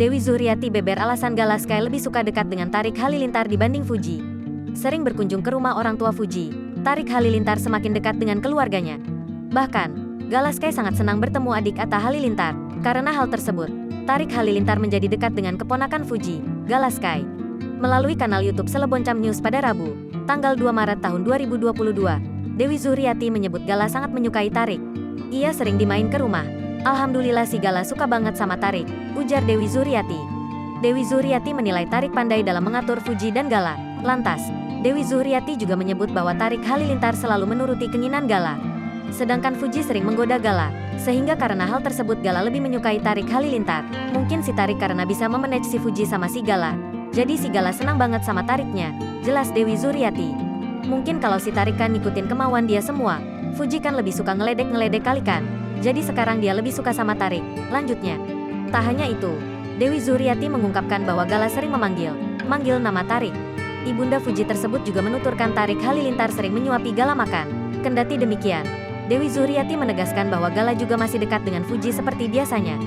Dewi Zuhriati beber alasan Gala Sky lebih suka dekat dengan Tarik Halilintar dibanding Fuji. Sering berkunjung ke rumah orang tua Fuji, Tarik Halilintar semakin dekat dengan keluarganya. Bahkan, Gala Sky sangat senang bertemu adik Atta Halilintar. Karena hal tersebut, Tarik Halilintar menjadi dekat dengan keponakan Fuji, Gala Sky. Melalui kanal YouTube Seleboncam News pada Rabu, tanggal 2 Maret tahun 2022, Dewi Zuhriati menyebut Gala sangat menyukai Tarik. Ia sering dimain ke rumah. Alhamdulillah si Gala suka banget sama Tarik, ujar Dewi Zuhriati. Dewi Zuhriati menilai Tarik pandai dalam mengatur Fuji dan Gala. Lantas, Dewi Zuhriati juga menyebut bahwa Tarik Halilintar selalu menuruti keinginan Gala. Sedangkan Fuji sering menggoda Gala, sehingga karena hal tersebut Gala lebih menyukai Tarik Halilintar. Mungkin si Tarik karena bisa memanage si Fuji sama si Gala. Jadi si Gala senang banget sama Tariknya, jelas Dewi Zuhriati. Mungkin kalau si Tarik kan ngikutin kemauan dia semua, Fuji kan lebih suka ngeledek kali kan. Jadi sekarang dia lebih suka sama Tarik, lanjutnya. Tak hanya itu, Dewi Zuhriati mengungkapkan bahwa Gala sering manggil nama Tarik. Ibunda Fuji tersebut juga menuturkan Tarik Halilintar sering menyuapi Gala makan. Kendati demikian, Dewi Zuhriati menegaskan bahwa Gala juga masih dekat dengan Fuji seperti biasanya.